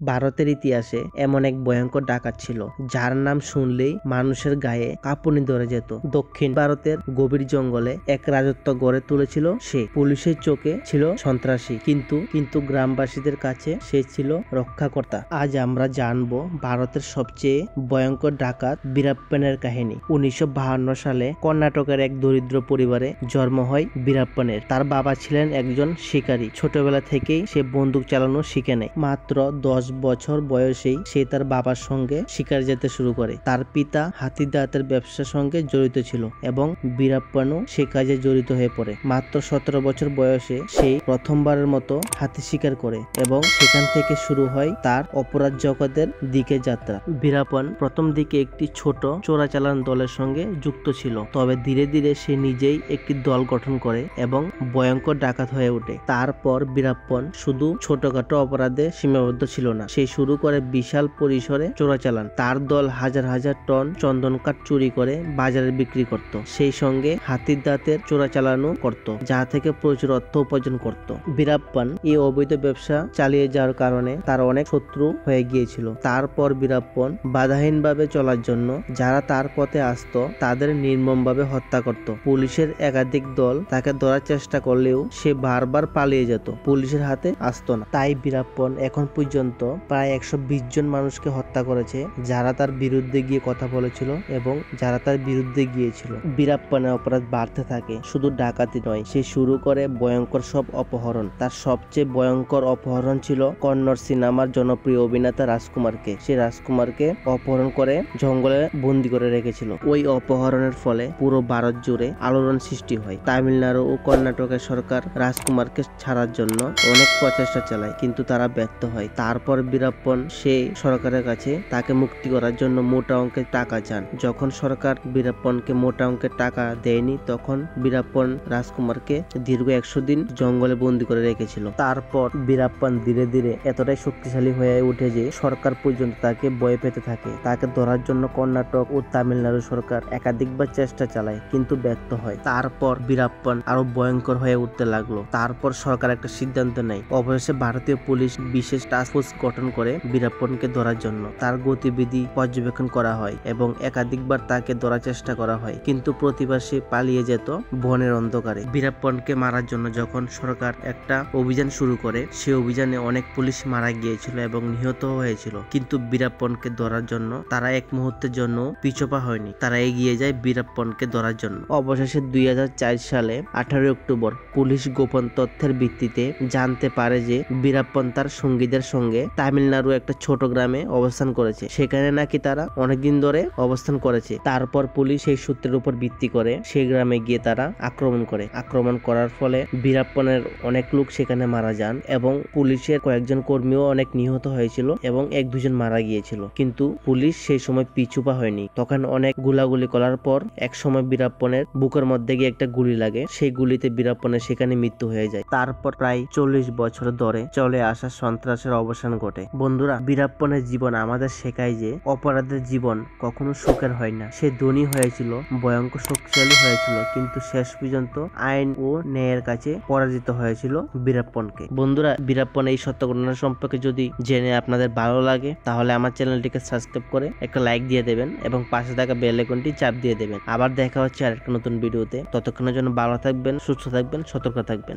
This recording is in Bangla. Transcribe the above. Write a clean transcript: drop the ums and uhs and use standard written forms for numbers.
ভারতের ইতিহাসে এমন এক ভয়ঙ্কর ডাকাত ছিল যার নাম শুনলেই মানুষের গায়ে কাঁপুনি ধরে যেত। দক্ষিণ ভারতের গভীর জঙ্গলে এক রাজত্ব গড়ে তুলেছিল সে। পুলিশের চোখে ছিল সন্ত্রাসী, কিন্তু গ্রামবাসীদের কাছে সে ছিল রক্ষাকর্তা। আজ আমরা জানবো ভারতের সবচেয়ে ভয়ঙ্কর ডাকাত বীরাপ্পানের কাহিনী। 1952 সালে কর্ণাটকের এক দরিদ্র পরিবারে জন্ম হয় বীরাপ্পানের। তার বাবা ছিলেন একজন শিকারী। ছোটবেলা থেকেই সে বন্দুক চালানো শিখে নেয়। মাত্র 10 বছর বয়সেই সে তার বাবার সঙ্গে শিকার যেতে শুরু করে। তার পিতা হাতি দাঁতের ব্যবসার সঙ্গে জড়িত ছিল এবং বীরাপ্পানও সে কাজে জড়িত হয়ে পড়ে। মাত্র 17 বছর বয়সে সে প্রথমবারের মতো হাতি শিকার করে এবং সেখান থেকে শুরু হয় তার অপরাধ জগতের দিকে যাত্রা। বীরাপ্পান প্রথম দিকে একটি ছোট চোরাচালান দলের সঙ্গে যুক্ত ছিল, তবে ধীরে ধীরে সে নিজেই একটি দল গঠন করে এবং ভয়ঙ্কর ডাকাত হয়ে ওঠে। তারপর বীরাপ্পান শুধু ছোটখাটো অপরাধে সীমাবদ্ধ ছিল না, সে শুরু করে বিশাল পরিসরে চোরাচালান। তার দল হাজার হাজার টন চন্দন কাঠ চুরি করে বাজারে বিক্রি করত, সেই সঙ্গে হাতির দাঁতের চোরাচালানও করত, যা থেকে প্রচুর অর্থ উপার্জন করত। বীরাপ্পান এই অবৈধ ব্যবসা চালিয়ে যাওয়ার কারণে তার অনেক শত্রু হয়ে গিয়েছিল। তারপর বীরাপ্পান বাধাহীনভাবে চলার জন্য যারা তার পথে আসত তাদের নির্মমভাবে হত্যা করত। পুলিশের একাধিক দল তাকে ধরার চেষ্টা করলেও সে বারবার পালিয়ে যেত, পুলিশের হাতে আসতো না। তাই বীরাপ্পান এখন পর্যন্ত প্রায় 120 জন মানুষকে হত্যা করেছে যারা তার বিরুদ্ধে গিয়ে কথা বলেছিল এবং যারা তার বিরুদ্ধে গিয়েছিল। বীরাপ্পানের অপরাধ বাড়তে থাকে, শুধু ডাকাতি নয়, সে শুরু করে ভয়ঙ্কর সব অপহরণ। তার সবচেয়ে ভয়ঙ্কর অপহরণ ছিল কন্নড় সিনেমার জনপ্রিয় অভিনেতা রাজকুমারকে। সে রাজকুমারকে অপহরণ করে জঙ্গলে বন্দি করে রেখেছিল। ওই অপহরণের ফলে পুরো ভারত জুড়ে আলোড়ন সৃষ্টি হয়। তামিলনাড়ু ও কর্ণাটকের সরকার রাজকুমারকে ছাড়ার জন্য অনেক প্রচেষ্টা চালায়, কিন্তু তারা ব্যর্থ হয়। তারপর বীরাপ্পান সেই সরকারের কাছে তাকে মুক্তি করার জন্য মোটা অঙ্কের টাকা চান। যখন সরকার বীরাপ্পানকে মোটা অঙ্কের টাকা দেয়নি, তখন বীরাপ্পান রাজকুমারকে দীর্ঘ 100 দিন জঙ্গলে বন্দি করে রেখেছিল। তারপর বীরাপ্পান ধীরে ধীরে এতটাই শক্তিশালী হয়ে ওঠে যে সরকার পর্যন্ত তাকে ভয় পেতে থাকে। তাকে ধরার জন্য কর্ণাটক ও তামিলনাড়ু সরকার একাধিকবার চেষ্টা চালায়, কিন্তু ব্যর্থ হয়। তারপর বীরাপ্পান আরো ভয়ঙ্কর হয়ে উঠতে লাগলো। তারপর সরকার একটা সিদ্ধান্ত নেয়। অবশেষে ভারতীয় পুলিশ বিশেষ টাস্ক ফোর্স গঠন করে বীরাপ্পানকে ধরার জন্য। তার গতিবিধি পর্যবেক্ষণ করা হয় এবং একাধিকবার তাকে ধরার চেষ্টা করা হয়, কিন্তু প্রতিবার সে পালিয়ে যেত বনের অন্ধকারে। বীরাপ্পানকে মারার জন্য যখন সরকার একটা অভিযান শুরু করে, সে অভিযানে অনেক পুলিশ মারা গিয়েছিল এবং নিহত হয়েছিল, কিন্তু বীরাপ্পানকে ধরার জন্য তারা এক মুহূর্তের জন্য পিছপা হয়নি। তারা এগিয়ে যায় বীরাপ্পানকে ধরার জন্য। অবশেষে 2004 সালে 18 অক্টোবর পুলিশ গোপন তথ্যের ভিত্তিতে জানতে পারে যে বীরাপ্পান তার সঙ্গীদের সঙ্গে তামিলনাড়ু একটা ছোট গ্রামে অবস্থান করেছে। সেখানে নাকি তারা অনেকদিন ধরে অবস্থান করেছে। তারপর পুলিশ সেই সূত্রের উপর ভিত্তি করে সেই গ্রামে গিয়ে তারা আক্রমণ করে। আক্রমণ করার ফলে বীরাপ্পানের অনেক লোক সেখানে মারা যান এবং পুলিশের কয়েকজন কর্মীও অনেক নিহত হয়েছিল এবং 1-2 জন মারা গিয়েছিল, কিন্তু পুলিশ সেই সময় পিছুপা হয়নি। তখন অনেক গুলাগুলি করার পর এক সময় বীরাপ্পানের বুকের মধ্যে গিয়ে একটা গুলি লাগে। সেই গুলিতে বীরাপ্পানের সেখানে মৃত্যু হয়ে যায়। তারপর প্রায় 40 বছর ধরে চলে আসা সন্ত্রাসের অবসান ঘটে। বন্ধুরা, বীরাপ্পানের জীবন আমাদের শেখায় যে অপরাধের জীবন কখনো সুখের হয় না। সে ধনী হয়েছিল, ভয়ঙ্কর শক্তিশালী হয়েছিল, কিন্তু শেষ পর্যন্ত আইন ও ন্যায়ের কাছে পরাজিত হয়েছিল বীরাপ্পানকে। বন্ধুরা, বীরাপ্পান এই সত্য ঘটনা সম্পর্কে যদি জেনে আপনাদের ভালো লাগে, তাহলে আমার চ্যানেলটিকে সাবস্ক্রাইব করে একটা লাইক দিয়ে দেবেন এবং পাশে থাকা বেল আইকনটি চাপ দিয়ে দেবেন। আবার দেখা হচ্ছে আরেকটা নতুন ভিডিওতে। ততক্ষণের জন্য ভালো থাকবেন, সুস্থ থাকবেন, সতর্ক থাকবেন।